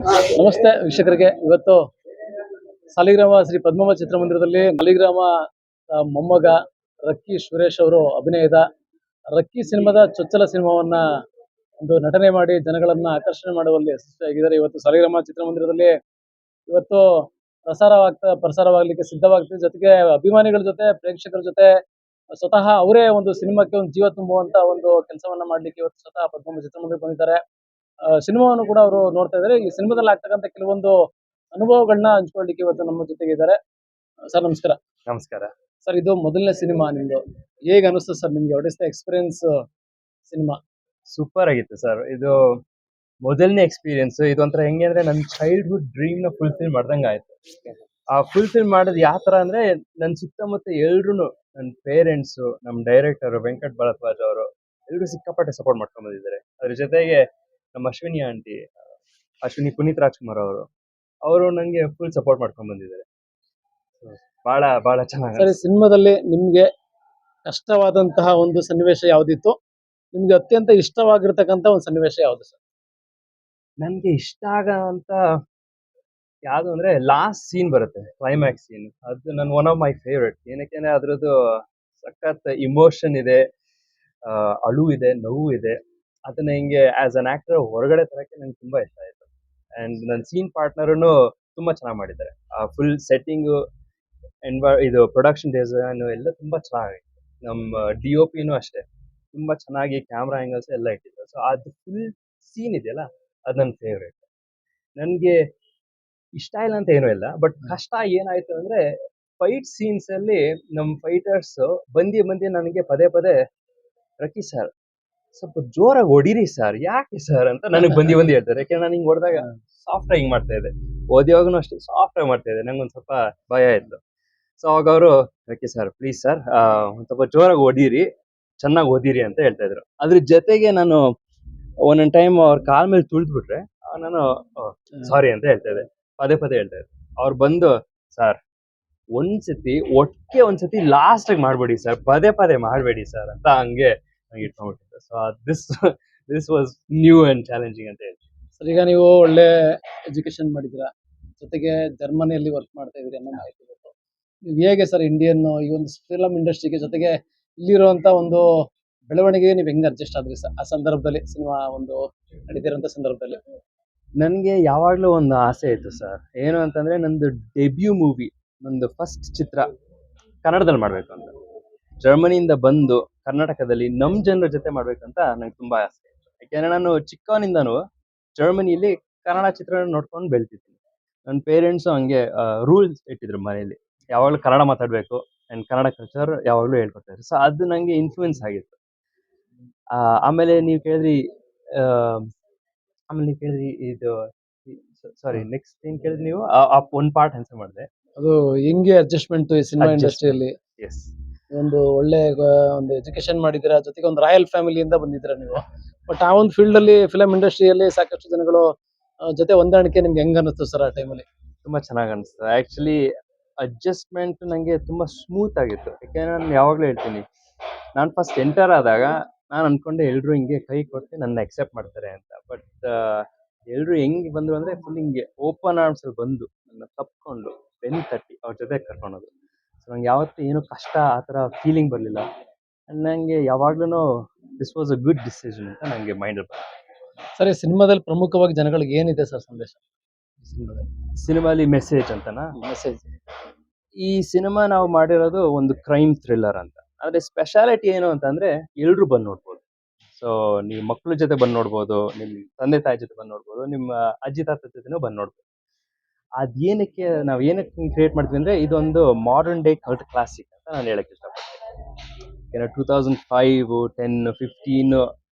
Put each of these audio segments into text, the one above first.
ನಮಸ್ತೆ ವೀಕ್ಷಕರಿಗೆ. ಇವತ್ತು ಸಾಲಿಗ್ರಾಮ ಶ್ರೀ ಪದ್ಮಮ್ಮ ಚಿತ್ರಮಂದಿರದಲ್ಲಿ ಸಾಲಿಗ್ರಾಮ ಮೊಮ್ಮಗ ರಕ್ಕಿ ಸುರೇಶ್ ಅವರು ಅಭಿನಯದ ರಕ್ಕಿ ಸಿನಿಮಾದ ಚೊಚ್ಚಲ ಸಿನಿಮಾವನ್ನ ಒಂದು ನಟನೆ ಮಾಡಿ ಜನಗಳನ್ನ ಆಕರ್ಷಣೆ ಮಾಡುವಲ್ಲಿ ಯಶಸ್ವಿಯಾಗಿದ್ದಾರೆ. ಇವತ್ತು ಸಾಲಿಗ್ರಾಮ ಚಿತ್ರಮಂದಿರದಲ್ಲಿ ಇವತ್ತು ಪ್ರಸಾರವಾಗಲಿಕ್ಕೆ ಸಿದ್ಧವಾಗ್ತಿದೆ. ಜೊತೆಗೆ ಅಭಿಮಾನಿಗಳ ಜೊತೆ, ಪ್ರೇಕ್ಷಕರ ಜೊತೆ ಸ್ವತಃ ಅವರೇ ಒಂದು ಸಿನಿಮಾಕ್ಕೆ ಒಂದು ಜೀವ ತುಂಬುವಂತ ಒಂದು ಕೆಲಸವನ್ನ ಮಾಡ್ಲಿಕ್ಕೆ ಇವತ್ತು ಸ್ವತಃ ಪದ್ಮಮ್ಮ ಚಿತ್ರಮಂದಿರಕ್ಕೆ ಬಂದಿದ್ದಾರೆ. ಸಿನಿಮಾವನ್ನು ಕೂಡ ಅವರು ನೋಡ್ತಾ ಇದ್ದಾರೆ. ಈ ಸಿನಿಮಾದಲ್ಲಿ ಆಗ್ತಕ್ಕಂಥ ಕೆಲವೊಂದು ಅನುಭವಗಳನ್ನ ಹಂಚ್ಕೊಳ್ಳಿಕ್ಕೆ ಇವತ್ತು ನಮ್ಮ ಜೊತೆಗೆ ಇದ್ದಾರೆ. ಸರ್ ನಮಸ್ಕಾರ. ನಮಸ್ಕಾರ. ಸರ್, ಇದು ಮೊದಲನೇ ಸಿನಿಮಾ ನಿಮ್ದು. ಹೇಗೆ ಅನಿಸ್ತು ಸರ್ ನಿಮ್ಗೆ? What is the experience cinema? Super ಆಗಿತ್ತು ಸರ್. ಇದು ಮೊದಲನೇ ಎಕ್ಸ್ಪೀರಿಯನ್ಸ್. ಇದೊಂಥರ ಹೆಂಗೆ ಅಂದ್ರೆ ನನ್ನ ಚೈಲ್ಡ್ಹುಡ್ ಡ್ರೀಮ್ ನ ಫುಲ್ಫಿಲ್ ಮಾಡ್ದಂಗೆ ಆಯ್ತು. ಆ ಫುಲ್ಫಿಲ್ ಮಾಡೋದು ಯಾವ ತರ ಅಂದ್ರೆ, ನನ್ನ ಸುತ್ತಮುತ್ತ ಎಲ್ರು, ನನ್ನ ಪೇರೆಂಟ್ಸು, ನಮ್ಮ ಡೈರೆಕ್ಟರ್ ವೆಂಕಟ್ ಭರದ್ವಾಜ್ ಅವರು ಎಲ್ಲರೂ ಸಿಕ್ಕಾಪಟ್ಟೆ ಸಪೋರ್ಟ್ ಮಾಡ್ಕೊಂಡ್ ಬಂದಿದ್ದಾರೆ. ಅದ್ರ ಜೊತೆಗೆ ನಮ್ಮ ಅಶ್ವಿನಿ ಆಂಟಿ, ಅಶ್ವಿನಿ ಪುನೀತ್ ರಾಜ್ಕುಮಾರ್ ಅವರು ನಂಗೆ ಫುಲ್ ಸಪೋರ್ಟ್ ಮಾಡ್ಕೊಂಡ್ ಬಂದಿದ್ದಾರೆ. ಬಹಳ ಬಹಳ ಚೆನ್ನಾಗಿ. ಸರ್, ಈ ಸಿನಿಮಾದಲ್ಲಿ ನಿಮ್ಗೆ ಕಷ್ಟವಾದಂತಹ ಒಂದು ಸನ್ನಿವೇಶ ಯಾವ್ದಿತ್ತು? ನಿಮ್ಗೆ ಅತ್ಯಂತ ಇಷ್ಟವಾಗಿರ್ತಕ್ಕಂಥ ಒಂದು ಸನ್ನಿವೇಶ ಯಾವ್ದು ಸರ್? ನನ್ಗೆ ಇಷ್ಟ ಆಗಂತ ಯಾವ್ದು ಅಂದ್ರೆ ಲಾಸ್ಟ್ ಸೀನ್ ಬರುತ್ತೆ, ಕ್ಲೈಮ್ಯಾಕ್ಸ್ ಸೀನ್. ಅದು ನನ್ ಒನ್ ಆಫ್ ಮೈ ಫೇವ್ರೆಟ್. ಏನಕ್ಕೆ ಅದ್ರದ್ದು ಸಖತ್ ಇಮೋಷನ್ ಇದೆ, ಅಳು ಇದೆ, ನೋವು ಇದೆ. ಅದನ್ನ ಹಿಂಗೆ ಆಸ್ ಅನ್ ಆಕ್ಟರ್ ಹೊರಗಡೆ ತರಕ್ಕೆ ನಂಗೆ ತುಂಬಾ ಇಷ್ಟ ಆಯ್ತು. ಅಂಡ್ ನನ್ನ ಸೀನ್ ಪಾರ್ಟ್ನರ್ನು ತುಂಬಾ ಚೆನ್ನಾಗಿ ಮಾಡಿದ್ದಾರೆ. ಫುಲ್ ಸೆಟ್ಟಿಂಗು, ಇದು ಪ್ರೊಡಕ್ಷನ್ ಡಿಸೈನ್ ಎಲ್ಲ ತುಂಬಾ ಚೆನ್ನಾಗಿತ್ತು. ನಮ್ಮ DOPನೂ ಅಷ್ಟೇ ತುಂಬಾ ಚೆನ್ನಾಗಿ ಕ್ಯಾಮ್ರಾ ಆಂಗಲ್ಸ್ ಎಲ್ಲ ಇಟ್ಟಿದ್ರು. ಸೊ ಅದು ಫುಲ್ ಸೀನ್ ಇದೆಯಲ್ಲ, ಅದು ನನ್ನ ಫೇವ್ರೇಟ್. ನನ್ಗೆ ಇಷ್ಟ ಇಲ್ಲ ಅಂತ ಏನೂ ಇಲ್ಲ, ಬಟ್ ಕಷ್ಟ ಏನಾಯ್ತು ಅಂದ್ರೆ ಫೈಟ್ ಸೀನ್ಸ್ ಅಲ್ಲಿ ನಮ್ ಫೈಟರ್ಸ್ ಬಂದಿ ನನಗೆ ಪದೇ ಪದೇ ರಕ್ಕಿ ಸರ್ ಸ್ವಲ್ಪ ಜೋರಾಗಿ ಹೊಡೀರಿ ಸರ್, ಯಾಕೆ ಸರ್ ಅಂತ ನನಗೆ ಬಂದಿ ಹೇಳ್ತಾರೆ. ಯಾಕೆ ನಾನು ಹಿಂಗ್ ಹೊಡೆದಾಗ ಸಾಫ್ಟ್ ಆಗಿ ಮಾಡ್ತಾ ಇದ್ದೆ, ಓದಿಯಾಗನು ಅಷ್ಟೇ ಸಾಫ್ಟ್ ಆಗಿ ಮಾಡ್ತಾ ಇದ್ದೆ. ನಂಗೆ ಒಂದ್ ಸ್ವಲ್ಪ ಭಯ ಇತ್ತು. ಸೊ ಅವಾಗ ಅವರು ರಕ್ಕಿ ಸರ್ ಪ್ಲೀಸ್ ಸರ್ ಒಂದ್ ಸ್ವಲ್ಪ ಜೋರಾಗಿ ಹೊಡೀರಿ, ಚೆನ್ನಾಗಿ ಓದಿರಿ ಅಂತ ಹೇಳ್ತಾ ಇದ್ರು. ಅದ್ರ ಜೊತೆಗೆ ನಾನು ಒಂದೊಂದ್ ಟೈಮ್ ಅವ್ರ ಕಾಲ್ ಮೇಲೆ ತುಳಿದ್ಬಿಟ್ರೆ ನಾನು ಸಾರಿ ಅಂತ ಹೇಳ್ತಾ ಇದ್ದೆ, ಪದೇ ಪದೇ ಹೇಳ್ತಾ ಇದ್ದೆ. ಅವ್ರು ಬಂದು ಸರ್ ಒಂದ್ಸತಿ ಲಾಸ್ಟ್ ಆಗಿ ಮಾಡ್ಬೇಡಿ ಸರ್, ಪದೇ ಪದೇ ಮಾಡ್ಬೇಡಿ ಸರ್ ಅಂತ ಹಂಗೆ ಇಟ್ಕೊಂಡ್ಬಿಟ್ಟಿದ್ದೆ. So this was new and challenging ಅಂತ ಹೇಳಿ. ಸರ್, ಈಗ ನೀವು ಒಳ್ಳೆ ಎಜುಕೇಶನ್ ಮಾಡಿದ್ದೀರಾ, ಜೊತೆಗೆ ಜರ್ಮನಿಯಲ್ಲಿ ವರ್ಕ್ ಮಾಡ್ತಾ ಇದ್ದೀರಿ ಅನ್ನೋ ಮಾಹಿತಿ ಗೊತ್ತು. ನೀವು ಹೇಗೆ ಸರ್ ಇಂಡಿಯನ್ ಈ ಒಂದು ಫಿಲಂ ಇಂಡಸ್ಟ್ರಿಗೆ, ಜೊತೆಗೆ ಇಲ್ಲಿರುವಂತ ಒಂದು ಬೆಳವಣಿಗೆಗೆ ನೀವು ಹೆಂಗ್ ಅಡ್ಜಸ್ಟ್ ಆದ್ರಿ ಸರ್ ಆ ಸಂದರ್ಭದಲ್ಲಿ, ಸಿನಿಮಾ ಒಂದು ನಡೀತಿರೋಂಥ ಸಂದರ್ಭದಲ್ಲಿ? ನನ್ಗೆ ಯಾವಾಗ್ಲೂ ಒಂದು ಆಸೆ ಇತ್ತು ಸರ್. ಏನು ಅಂತಂದ್ರೆ, ನಂದು ಡೆಬ್ಯೂ ಮೂವಿ, ನಂದು ಫಸ್ಟ್ ಚಿತ್ರ ಕನ್ನಡದಲ್ಲಿ ಮಾಡ್ಬೇಕು ಅಂತ. ಜರ್ಮನಿಯಿಂದ ಬಂದು ಕರ್ನಾಟಕದಲ್ಲಿ ನಮ್ ಜನರ ಜೊತೆ ಮಾಡ್ಬೇಕಂತ ನಂಗೆ ತುಂಬಾ ಆಸೆ ಇತ್ತು. ಯಾಕೆಂದ್ರೆ ನಾನು ಚಿಕ್ಕವನಿಂದನೂ ಜರ್ಮನಿಯಲ್ಲಿ ಕನ್ನಡ ಚಿತ್ರ ನೋಡ್ಕೊಂಡು ಬೆಳ್ತಿದ್ದೀನಿ. ನನ್ನ ಪೇರೆಂಟ್ಸು ಹಂಗೆ ರೂಲ್ಸ್ ಇಟ್ಟಿದ್ರು ಮನೆಯಲ್ಲಿ, ಯಾವಾಗಲೂ ಕನ್ನಡ ಮಾತಾಡ್ಬೇಕು ಅಂಡ್ ಕನ್ನಡ ಕಲ್ಚರ್ ಯಾವಾಗಲೂ ಹೇಳ್ಕೊಡ್ತಾರೆ. ಸೊ ಅದು ನಂಗೆ ಇನ್ಫ್ಲೂಯೆನ್ಸ್ ಆಗಿತ್ತು. ಆಮೇಲೆ ನೀವು ಕೇಳಿದ್ರಿ ಇದು, ಸಾರಿ ನೆಕ್ಸ್ಟ್ ಏನ್ ಕೇಳಿದ್ರಿ ನೀವು? ಒಂದ್ ಪಾರ್ಟ್ ಆನ್ಸರ್ ಮಾಡಿದೆ, ಅದು ಹೆಂಗೆ ಅಡ್ಜಸ್ಟ್ಮೆಂಟ್ ಈ ಸಿನಿಮಾ ಇಂಡಸ್ಟ್ರಿಯಲ್ಲಿ? ಎಸ್. ಒಂದು ಒಳ್ಳೆ ಒಂದು ಎಜುಕೇಶನ್ ಮಾಡಿದ್ದೀರಾ, ಜೊತೆಗೆ ಒಂದು ರಾಯಲ್ ಫ್ಯಾಮಿಲಿಯಿಂದ ಬಂದಿದ್ದೀರಾ ನೀವು. ಬಟ್ ಆ ಒಂದು ಫೀಲ್ಡ್ ಅಲ್ಲಿ, ಫಿಲಂ ಇಂಡಸ್ಟ್ರಿಯಲ್ಲಿ ಸಾಕಷ್ಟು ಜನಗಳು ಜೊತೆ ಹೊಂದಾಣಿಕೆ ನಿಮ್ಗೆ ಹೆಂಗ್ ಅನ್ನಿಸ್ತು ಸರ್ ಆ ಟೈಮಲ್ಲಿ? ತುಂಬಾ ಚೆನ್ನಾಗಿ ಅನಿಸ್ತು. ಆಕ್ಚುಲಿ ಅಡ್ಜಸ್ಟ್ಮೆಂಟ್ ನಂಗೆ ತುಂಬಾ ಸ್ಮೂತ್ ಆಗಿತ್ತು. ಯಾಕೆಂದ್ರೆ ನಾನು ಯಾವಾಗ್ಲೂ ಹೇಳ್ತೀನಿ, ನಾನು ಫಸ್ಟ್ ಎಂಟರ್ ಆದಾಗ ನಾನು ಅನ್ಕೊಂಡೆ ಎಲ್ರು ಹಿಂಗೆ ಕೈ ಕೊಟ್ಟು ನನ್ನ ಅಕ್ಸೆಪ್ಟ್ ಮಾಡ್ತಾರೆ ಅಂತ. ಬಟ್ ಎಲ್ರು ಹೆಂಗ್ ಬಂದ್ರು ಅಂದ್ರೆ ಫುಲ್ ಹಿಂಗೆ ಓಪನ್ ಆರ್ಮ್ಸ್ ಅಲ್ಲಿ ಬಂದು ನನ್ನ ತಪ್ಕೊಂಡು ಬೆನ್ ತಟ್ಟಿ ಅವ್ರ ಜೊತೆ ಕರ್ಕೊಂಡೋದು. ಸೊ ನಂಗೆ ಯಾವತ್ತೂ ಏನು ಕಷ್ಟ ಆ ಥರ ಫೀಲಿಂಗ್ ಬರಲಿಲ್ಲ. ನಂಗೆ ಯಾವಾಗ್ಲೂ this was a good decision ಅಂತ ನಂಗೆ ಮೈಂಡ್ ಬಂತು. ಸರ್, ಈ ಸಿನಿಮಾದಲ್ಲಿ ಪ್ರಮುಖವಾಗಿ ಜನಗಳಿಗೆ ಏನಿದೆ ಸರ್ ಸಂದೇಶ? ಸಿನಿಮಾಲಿ ಮೆಸೇಜ್ ಅಂತನಾ? ಮೆಸೇಜ್. ಈ ಸಿನಿಮಾ ನಾವು ಮಾಡಿರೋದು ಒಂದು ಕ್ರೈಮ್ ಥ್ರಿಲ್ಲರ್ ಅಂತ. ಆದ್ರೆ ಸ್ಪೆಷಾಲಿಟಿ ಏನು ಅಂತಂದ್ರೆ ಎಲ್ರು ಬಂದ್ ನೋಡ್ಬೋದು. ಸೊ ನೀವು ಮಕ್ಳ ಜೊತೆ ಬಂದ್ ನೋಡ್ಬೋದು, ನಿಮ್ ತಂದೆ ತಾಯಿ ಜೊತೆ ಬಂದ್ ನೋಡ್ಬೋದು, ನಿಮ್ಮ ಅಜ್ಜಿ ತಾತ ಜೊತೆನೂ ಬಂದ್ ನೋಡ್ಬೋದು. ಅದೇನಕ್ಕೆ ನಾವ್ ಏನಕ್ಕೆ ಕ್ರಿಯೇಟ್ ಮಾಡ್ತೀವಿ ಅಂದ್ರೆ, ಇದೊಂದು ಮಾಡರ್ನ್ ಡೇ ಕಲ್ಟ್ ಕ್ಲಾಸಿಕ್ ಅಂತ ನಾನು ಹೇಳಕ್ ಇಷ್ಟಪಡ್ತೀನಿ. 2005, 10, 15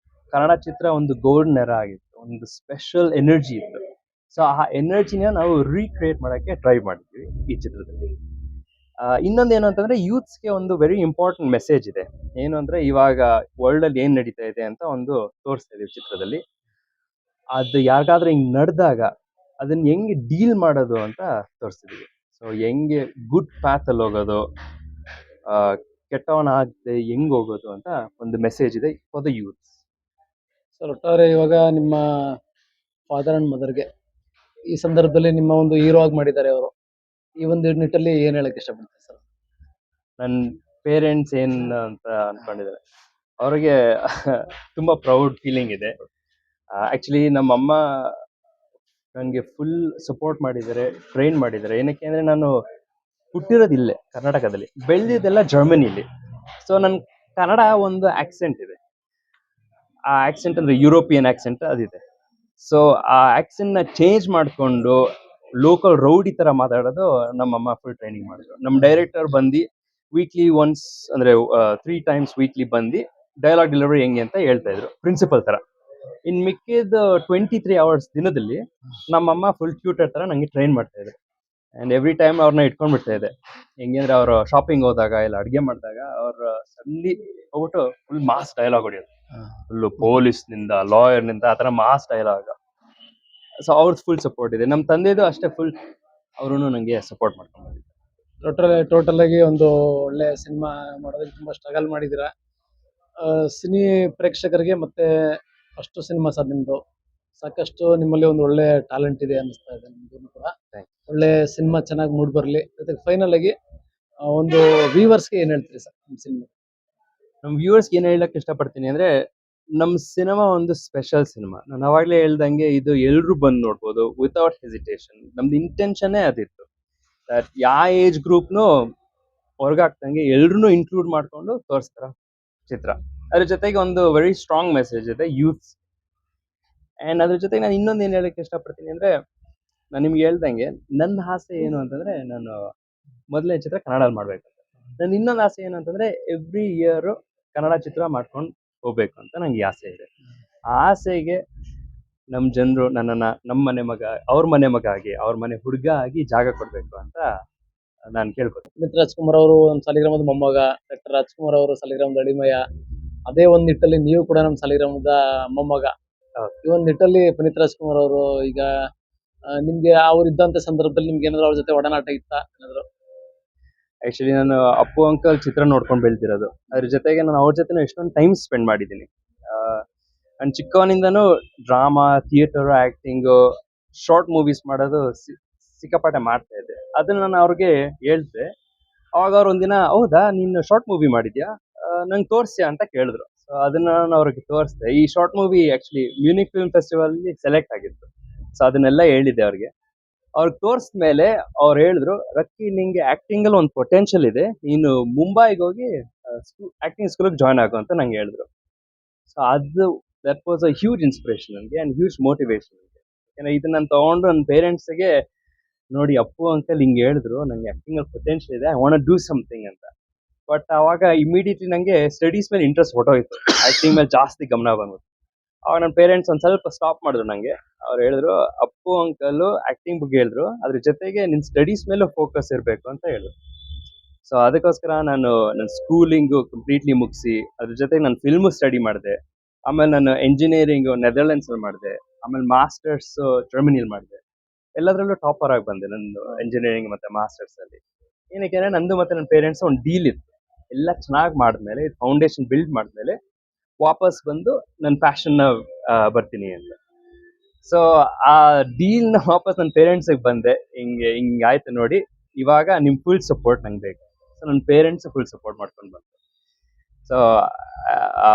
ಕನ್ನಡ ಚಿತ್ರ ಒಂದು ಗೋಲ್ಡನ್ ಎರಾ ಆಗಿತ್ತು. ಒಂದು ಸ್ಪೆಷಲ್ ಎನರ್ಜಿ ಇತ್ತು. ಸೊ ಆ ಎನರ್ಜಿನ ನಾವು ರೀಕ್ರಿಯೇಟ್ ಮಾಡಕ್ಕೆ ಟ್ರೈ ಮಾಡಿದ್ವಿ ಈ ಚಿತ್ರದಲ್ಲಿ. ಇನ್ನೊಂದು ಏನು ಅಂತಂದ್ರೆ, ಯೂತ್ಸ್ಗೆ ಒಂದು ವೆರಿ ಇಂಪಾರ್ಟೆಂಟ್ ಮೆಸೇಜ್ ಇದೆ. ಏನು ಅಂದ್ರೆ, ಇವಾಗ ವರ್ಲ್ಡ್ ಅಲ್ಲಿ ಏನ್ ನಡೀತಾ ಇದೆ ಅಂತ ಒಂದು ತೋರಿಸ್ತಾ ಇದೀವಿ ಚಿತ್ರದಲ್ಲಿ. ಅದು ಯಾರಿಗಾದ್ರೂ ಹಿಂಗ್ ನಡೆದಾಗ ಅದನ್ನ ಹೆಂಗೆ ಡೀಲ್ ಮಾಡೋದು ಅಂತ ತೋರಿಸ್ತಿದೀವಿ. ಸೊ ಹೆಂಗೆ ಗುಡ್ ಪ್ಯಾತ್ ಅಲ್ಲಿ ಹೋಗೋದು, ಕೆಟ್ಟವನಾಗದೆ ಹೆಂಗ್ ಹೋಗೋದು ಅಂತ ಒಂದು ಮೆಸೇಜ್ ಇದೆ ಫಾರ್ ದ ಯೂತ್. ಸರ್, ಒಟ್ಟಾರೆ ಇವಾಗ ನಿಮ್ಮ ಫಾದರ್ ಅಂಡ್ ಮದರ್ಗೆ ಈ ಸಂದರ್ಭದಲ್ಲಿ ನಿಮ್ಮ ಒಂದು ಹೀರೋ ಆಗಿ ಮಾಡಿದ್ದಾರೆ ಅವರು. ಈ ಒಂದು ನಿಟ್ಟಲ್ಲಿ ಏನ್ ಹೇಳಕ್ ಇಷ್ಟಪಡ್ತೀರಿ ಸರ್? ನನ್ನ ಪೇರೆಂಟ್ಸ್ ಏನ್ ಅಂತ ಅನ್ಕೊಂಡಿದ್ದಾರೆ ಅವ್ರಿಗೆ ತುಂಬಾ ಪ್ರೌಡ್ ಫೀಲಿಂಗ್ ಇದೆ. ಆಕ್ಚುಲಿ ನಮ್ಮಮ್ಮ ನನಗೆ ಫುಲ್ ಸಪೋರ್ಟ್ ಮಾಡಿದ್ದಾರೆ, ಟ್ರೈನ್ ಮಾಡಿದ್ದಾರೆ. ಏನಕ್ಕೆ ಅಂದ್ರೆ ನಾನು ಹುಟ್ಟಿರೋದು ಇಲ್ಲೇ ಕರ್ನಾಟಕದಲ್ಲಿ, ಬೆಳೆದಿದ್ದೆಲ್ಲ ಜರ್ಮನಿಲಿ. ಸೊ ನನ್ ಕನ್ನಡ ಒಂದು ಆಕ್ಸೆಂಟ್ ಇದೆ. ಆ ಆಕ್ಸೆಂಟ್ ಅಂದ್ರೆ ಯುರೋಪಿಯನ್ ಆಕ್ಸೆಂಟ್ ಅದಿದೆ. ಸೊ ಆ ಆಕ್ಸೆಂಟ್ ನ ಚೇಂಜ್ ಮಾಡ್ಕೊಂಡು ಲೋಕಲ್ ರೌಡಿ ತರ ಮಾತಾಡೋದು ನಮ್ಮಮ್ಮ ಫುಲ್ ಟ್ರೈನಿಂಗ್ ಮಾಡಿದ್ರು. ನಮ್ಮ ಡೈರೆಕ್ಟರ್ ಬಂದು ವೀಕ್ಲಿ ಒನ್ಸ್ ಅಂದ್ರೆ 3 times ವೀಕ್ಲಿ ಬಂದು ಡೈಲಾಗ್ ಡೆಲಿವರಿ ಹೆಂಗೆ ಅಂತ ಹೇಳ್ತಾ ಇದ್ರು, ಪ್ರಿನ್ಸಿಪಲ್ ತರ. ಇನ್ ಮಿಕ್ಕಿದ 23 hours ದಿನದಲ್ಲಿ ನಮ್ಮಮ್ಮ ಫುಲ್ ಟ್ಯೂಟರ್ ತರ ನಂಗೆ ಟ್ರೈನ್ ಮಾಡ್ತಾ ಇದ್ರು. ಅಂಡ್ ಎವ್ರಿ ಟೈಮ್ ಅವ್ರನ್ನ ಇಟ್ಕೊಂಡ್ಬಿಡ್ತಾ ಇದೆ. ಹೆಂಗಂದ್ರೆ ಅವ್ರು ಶಾಪಿಂಗ್ ಹೋದಾಗ ಇಲ್ಲ ಅಡ್ಗೆ ಮಾಡಿದಾಗ ಅವ್ರ ಸಡನ್ಲಿ ಹೋಗ್ಬಿಟ್ಟು ಫುಲ್ ಮಾಸ್ ಡೈಲಾಗ್ ಹೊಡಿಯೋದು. ಫುಲ್ ಪೊಲೀಸ್ ನಿಂದ ಲಾಯರ್ ನಿಂದ ಆತರ ಮಾಸ್ ಡೈಲಾಗ್. ಸೊ ಅವ್ರದ್ದು ಫುಲ್ ಸಪೋರ್ಟ್ ಇದೆ. ನಮ್ಮ ತಂದೆದು ಅಷ್ಟೇ ಫುಲ್ ಅವರು ನಂಗೆ ಸಪೋರ್ಟ್ ಮಾಡ್ಕೊಂಡು ಬಂದಿದ್ದಾರೆ. ಟೋಟಲ್ ಆಗಿ ಒಂದು ಒಳ್ಳೆ ಸಿನಿಮಾ ಮಾಡೋದಕ್ಕೆ ತುಂಬಾ ಸ್ಟ್ರಗಲ್ ಮಾಡಿದ್ದೀರಾ. ಸಿನಿ ಪ್ರೇಕ್ಷಕರಿಗೆ ಮತ್ತೆ ಫಸ್ಟ್ ಸಿನಿಮಾ ಸರ್ ನಿಮ್ದು. ಸಾಕಷ್ಟು ನಿಮ್ಮಲ್ಲಿ ಒಂದು ಒಳ್ಳೆ ಟ್ಯಾಲೆಂಟ್ ಇದೆ ಅನ್ನಿಸ್ತಾ ಇದೆ ನಿಮ್ದು ಕೂಡ. Thanks. ಒಳ್ಳೆ ಸಿನಿಮಾ ಚೆನ್ನಾಗಿ ಮೂಡ್ ಬರ್ಲಿ. ಜೊತೆಗೆ ಫೈನಲ್ ಆಗಿ ಒಂದು ವ್ಯೂವರ್ಸ್ಗೆ ಏನ್ ಹೇಳ್ತೀರಿ ಸರ್ ನಿಮ್ಮ ಸಿನಿಮಾ? ನಮ್ಮ ವ್ಯೂವರ್ಸ್ಗೆ ಏನ್ ಹೇಳಕ್ ಇಷ್ಟಪಡ್ತೀನಿ ಅಂದ್ರೆ, ನಮ್ಮ ಸಿನಿಮಾ ಒಂದು ಸ್ಪೆಷಲ್ ಸಿನಿಮಾ. ನಾನು ಅವಾಗ್ಲೇ ಹೇಳ್ದಂಗೆ ಇದು ಎಲ್ರು ಬಂದು ನೋಡ್ಬೋದು ವಿತೌಟ್ ಹೆಸಿಟೇಷನ್. ನಮ್ದು ಇಂಟೆನ್ಷನ್ನೇ ಅದಿತ್ತು. ಯಾವ ಏಜ್ ಗ್ರೂಪ್ನು ಹೊರಗಾಗ್ದಂಗೆ ಎಲ್ರು ಇನ್ಕ್ಲೂಡ್ ಮಾಡ್ಕೊಂಡು ತೋರಿಸ್ತಾರ ಚಿತ್ರ. ಅದ್ರ ಜೊತೆಗೆ ಒಂದು ವೆರಿ ಸ್ಟ್ರಾಂಗ್ ಮೆಸೇಜ್ ಇದೆ ಯೂತ್ಸ್. ಅಂಡ್ ಅದ್ರ ಜೊತೆಗೆ ನಾನು ಇನ್ನೊಂದು ಏನ್ ಹೇಳಕ್ ಇಷ್ಟಪಡ್ತೀನಿ ಅಂದ್ರೆ, ನಾನು ನಿಮ್ಗೆ ಹೇಳ್ದಂಗೆ ನನ್ನ ಆಸೆ ಏನು ಅಂತಂದ್ರೆ, ನಾನು ಮೊದಲನೇ ಚಿತ್ರ ಕನ್ನಡದಲ್ಲಿ ಮಾಡ್ಬೇಕು. ನನ್ನ ಇನ್ನೊಂದು ಆಸೆ ಏನು ಅಂತಂದ್ರೆ ಎವ್ರಿ ಇಯರ್ ಕನ್ನಡ ಚಿತ್ರ ಮಾಡ್ಕೊಂಡು ಹೋಗ್ಬೇಕು ಅಂತ ನಂಗೆ ಆಸೆ ಇದೆ. ಆ ಆಸೆಗೆ ನಮ್ಮ ಜನರು ನನ್ನನ್ನ ನಮ್ಮ ಮನೆ ಮಗ, ಅವ್ರ ಮನೆ ಮಗ ಆಗಿ, ಅವ್ರ ಮನೆ ಹುಡುಗ ಆಗಿ ಜಾಗ ಕೊಡ್ಬೇಕು ಅಂತ ನಾನು ಕೇಳ್ಕೊತೀನಿ. ಪುನೀತ್ ರಾಜ್ಕುಮಾರ್ ಅವರು ನಮ್ಮ ಸಾಲಿಗ್ರಾಮದ ಮೊಮ್ಮಗ, ಡಾಕ್ಟರ್ ರಾಜ್ಕುಮಾರ್ ಅವರು ಸಾಲಿಗ್ರಾಮದ ಅಡಿಮಯ್ಯ. ಅದೇ ಒಂದ್ ನಿಟ್ಟಲ್ಲಿ ನೀವು ಕೂಡ ನಮ್ಮ ಸಾಲಿಗ್ರಾಮದ ಮೊಮ್ಮಗ. ಹೌದು. ಈ ಒಂದ್ ನಿಟ್ಟಲ್ಲಿ ಪುನೀತ್ ರಾಜ್ಕುಮಾರ್ ಅವರು ಈಗ ನಿಮ್ಗೆ ಅವ್ರು ಇದ್ದಂತ ಸಂದರ್ಭದಲ್ಲಿ ನಿಮ್ಗೆ ಏನಾದ್ರು ಅವ್ರ ಜೊತೆ ಒಡನಾಟ ಇತ್ತಾ ಏನಾದ್ರು? ಆಕ್ಚುಲಿ ನಾನು ಅಪ್ಪು ಅಂಕಲ್ ಚಿತ್ರ ನೋಡ್ಕೊಂಡು ಬೆಳ್ದಿರೋದು. ಅದ್ರ ಜೊತೆಗೆ ನಾನು ಅವ್ರ ಜೊತೆ ಎಷ್ಟೊಂದು ಟೈಮ್ ಸ್ಪೆಂಡ್ ಮಾಡಿದ್ದೀನಿ. ನಾನು ಚಿಕ್ಕವನಿಂದನೂ drama, theatre, acting, short movies ಮಾಡೋದು ಸಿಕ್ಕಾಪಟ್ಟೆ ಮಾಡ್ತಾ ಇದ್ದೆ. ಅದನ್ನ ನಾನು ಅವ್ರಿಗೆ ಹೇಳ್ದೆ. ಅವಾಗ ಅವ್ರು ಒಂದಿನ, ಹೌದಾ ನೀನು ಶಾರ್ಟ್ ಮೂವಿ ಮಾಡಿದ್ಯಾ, ನಂಗೆ ತೋರಿಸ್ಯಾ ಅಂತ ಕೇಳಿದ್ರು. ಸೊ ಅದನ್ನ ನಾನು ಅವ್ರಿಗೆ ತೋರಿಸ್ದೆ. ಈ short movie actually Munich film festival select ಆಗಿತ್ತು. ಸೊ ಅದನ್ನೆಲ್ಲ ಹೇಳಿದ್ದೆ ಅವ್ರಿಗೆ. ಅವ್ರಿಗೆ ತೋರಿಸ್ಮೇಲೆ ಅವ್ರು ಹೇಳಿದ್ರು, ರಕ್ಕಿ ನಿಂಗೆ ಆಕ್ಟಿಂಗ್ ಅಲ್ಲಿ ಒಂದು ಪೊಟೆನ್ಷಿಯಲ್ ಇದೆ, ನೀನು ಮುಂಬೈಗೆ ಹೋಗಿ ಆಕ್ಟಿಂಗ್ ಸ್ಕೂಲ್ಗೆ ಜಾಯ್ನ್ ಆಗು ಅಂತ ನಂಗೆ ಹೇಳಿದ್ರು. ಸೊ ಅದು that was a huge inspiration ನನಗೆ ಅಂಡ್ ಹ್ಯೂಜ್ ಮೋಟಿವೇಶನ್ ನನಗೆ. ಯಾಕಂದ್ರೆ ಇದನ್ನ ನಾನು ತಗೊಂಡು ನನ್ನ ಪೇರೆಂಟ್ಸ್ಗೆ ನೋಡಿ, ಅಪ್ಪು ಅಂಕಲ್ ಹಿಂಗೆ ಹೇಳಿದ್ರು, ನಂಗೆ ಆಕ್ಟಿಂಗ್ ಅಲ್ಲಿ ಪೊಟೆನ್ಷಿಯಲ್ ಇದೆ, ಐ ವಾಂಟ್ ಡೂ ಸಮಥಿಂಗ್ ಅಂತ. ಬಟ್ ಅವಾಗ ಇಮಿಡಿಯೇಟ್ಲಿ ನಂಗೆ ಸ್ಟಡೀಸ್ ಮೇಲೆ ಇಂಟ್ರೆಸ್ಟ್ ಹೊಟ್ಟೋಯ್ತು. ಆಕ್ಟಿಂಗ್ ಮೇಲೆ ಜಾಸ್ತಿ ಗಮನ ಬಂದ್ಬಿಟ್ಟು ಅವಾಗ ನನ್ನ ಪೇರೆಂಟ್ಸ್ ಒಂದ್ ಸ್ವಲ್ಪ ಸ್ಟಾಪ್ ಮಾಡಿದ್ರು ನಂಗೆ. ಅವ್ರು ಹೇಳಿದ್ರು, ಅಪ್ಪು ಅಂಕಲ್ ಆಕ್ಟಿಂಗ್ ಬಗ್ಗೆ ಹೇಳಿದ್ರು, ಅದ್ರ ಜೊತೆಗೆ ನಿನ್ ಸ್ಟಡೀಸ್ ಮೇಲೂ ಫೋಕಸ್ ಇರಬೇಕು ಅಂತ ಹೇಳಿದ್ರು. ಸೊ ಅದಕ್ಕೋಸ್ಕರ ನಾನು ನನ್ನ ಸ್ಕೂಲಿಂಗು ಕಂಪ್ಲೀಟ್ಲಿ ಮುಗಿಸಿ ಅದ್ರ ಜೊತೆಗೆ ನಾನು ಫಿಲ್ಮ್ ಸ್ಟಡಿ ಮಾಡಿದೆ. ಆಮೇಲೆ ನಾನು ಎಂಜಿನಿಯರಿಂಗ್ ನೆದರ್ಲೆಂಡ್ಸ್ ಅಲ್ಲಿ ಮಾಡಿದೆ. ಆಮೇಲೆ ಮಾಸ್ಟರ್ಸ್ ಜರ್ಮನಿಯಲ್ಲಿ ಮಾಡಿದೆ. ಎಲ್ಲದರಲ್ಲೂ ಟಾಪರ್ ಆಗಿ ಬಂದೆ ನಂದು ಎಂಜಿನಿಯರಿಂಗ್ ಮತ್ತೆ ಮಾಸ್ಟರ್ಸ್ ಅಲ್ಲಿ. ಏನಕ್ಕೆ ಅಂದ್ರೆ ನಂದು ಮತ್ತೆ ನನ್ನ ಪೇರೆಂಟ್ಸ್ ಒಂದು ಡೀಲ್ ಇತ್ತು. ಎಲ್ಲ ಚೆನ್ನಾಗಿ ಮಾಡಿದ್ಮೇಲೆ, ಫೌಂಡೇಶನ್ ಬಿಲ್ಡ್ ಮಾಡಿದ್ಮೇಲೆ ವಾಪಸ್ ಬಂದು ನನ್ನ ಪ್ಯಾಷನ್ ಬರ್ತೀನಿ ಅಂತ. ಸೊ ಆ ಡೀಲ್ ನ ವಾಪಸ್ ನನ್ನ ಪೇರೆಂಟ್ಸ್ ಬಂದೆ, ಹಿಂಗೆ ಆಯ್ತು ನೋಡಿ, ಇವಾಗ ನಿಮ್ ಫುಲ್ ಸಪೋರ್ಟ್ ನಂಗೆ ಬೇಕು. ಸೊ ನನ್ನ ಪೇರೆಂಟ್ಸ್ ಫುಲ್ ಸಪೋರ್ಟ್ ಮಾಡ್ಕೊಂಡು ಬಂತು. ಸೊ ಆ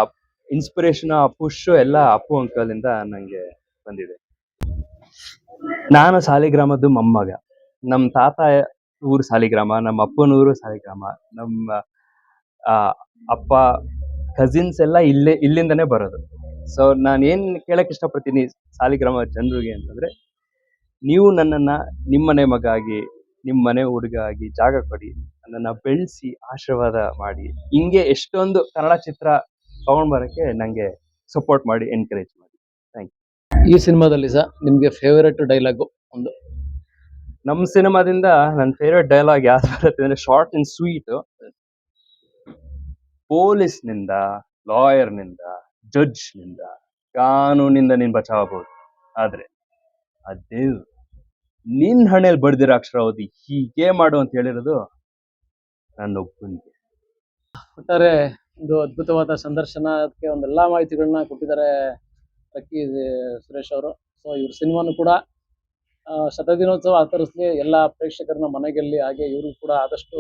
ಇನ್ಸ್ಪಿರೇಷನ್, ಆ ಪುಷ್ ಎಲ್ಲ ಅಪ್ಪು ಅಂಕಲ್ ಇಂದ ನಂಗೆ ಬಂದಿದೆ. ನಾನು ಸಾಲಿಗ್ರಾಮದ್ದು ಮೊಮ್ಮಗ. ನಮ್ಮ ತಾತ ಊರು ಸಾಲಿಗ್ರಾಮ, ನಮ್ಮ ಅಪ್ಪನ ಊರು ಸಾಲಿಗ್ರಾಮ. ನಮ್ಮ ಅಪ್ಪ ಕಸಿನ್ಸ್ ಎಲ್ಲ ಇಲ್ಲಿಂದನೇ ಬರೋದು. ಸೊ ನಾನು ಏನ್ ಕೇಳಕ್ ಇಷ್ಟಪಡ್ತೀನಿ ಸಾಲಿಗ್ರಾಮ ಜನರಿಗೆ ಅಂತಂದ್ರೆ, ನೀವು ನನ್ನನ್ನ ನಿಮ್ಮನೆ ಮಗ ಆಗಿ, ನಿಮ್ಮನೆ ಹುಡುಗ ಆಗಿ ಜಾಗ ಕೊಡಿ, ನನ್ನನ್ನ ಬೆಳೆಸಿ ಆಶೀರ್ವಾದ ಮಾಡಿ, ಹಿಂಗೆ ಎಷ್ಟೊಂದು ಕನ್ನಡ ಚಿತ್ರ ತಗೊಂಡ್ ಬರಕ್ಕೆ ನಂಗೆ ಸಪೋರ್ಟ್ ಮಾಡಿ, ಎನ್ಕರೇಜ್ ಮಾಡಿ. Thank you. ಈ ಸಿನಿಮಾದಲ್ಲಿ ಸರ್ ನಿಮ್ಗೆ ಫೇವರೇಟ್ ಡೈಲಾಗು ಒಂದು? ನಮ್ಮ ಸಿನಿಮಾದಿಂದ ನನ್ನ ಫೇವ್ರೆಟ್ ಡೈಲಾಗ್ ಯಾವ್ದು ಬರುತ್ತೆ ಅಂದ್ರೆ, ಶಾರ್ಟ್ ಅಂಡ್ ಸ್ವೀಟ್. ಪೊಲೀಸ್ನಿಂದ, ಲಾಯರ್ನಿಂದ, ಜಡ್ಜ್ನಿಂದ, ಕಾನೂನಿಂದ ನೀನ್ ಬಚಾವಬಹುದು, ಆದ್ರೆ ಆ ದೇವ್ರು ನಿನ್ ಹಣೆಯಲ್ಲಿ ಬಡ್ದಿರೋ ಅಕ್ಷರ ಓದಿ ಹೀಗೆ ಮಾಡು ಅಂತ ಹೇಳಿರೋದು ನನ್ನೊಬ್ಬನಿಗೆ. ಒಟ್ಟಾರೆ ಒಂದು ಅದ್ಭುತವಾದ ಸಂದರ್ಶನ, ಅದಕ್ಕೆ ಒಂದೆಲ್ಲಾ ಮಾಹಿತಿಗಳನ್ನ ಕೊಟ್ಟಿದ್ದಾರೆ ರಕ್ಕಿ ಸುರೇಶ್ ಅವರು. ಸೊ ಇವ್ರ ಸಿನಿಮಾನು ಕೂಡ ಶತದಿನೋತ್ಸವ ಆಚರಿಸಲಿ, ಎಲ್ಲ ಪ್ರೇಕ್ಷಕರನ್ನ ಮನೆಗೆಲ್ಲಿ, ಹಾಗೆ ಇವರು ಕೂಡ ಆದಷ್ಟು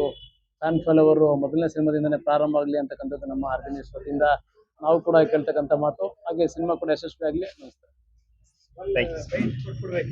ಫ್ಯಾನ್ ಫಾಲೋವರು ಮೊದಲನೇ ಸಿನಿಮಾದಿಂದನೇ ಪ್ರಾರಂಭ ಆಗಲಿ ಅಂತಕ್ಕಂಥದ್ದು ನಮ್ಮ ಆರ್ ಡಿ ನ್ಯೂಸ್ ವತಿಯಿಂದ ನಾವು ಕೂಡ ಕೇಳ್ತಕ್ಕಂಥ ಮಾತು. ಹಾಗೆ ಸಿನಿಮಾ ಕೂಡ ಯಶಸ್ವಿ ಆಗಲಿ. ನಮಸ್ಕಾರ. Thank you.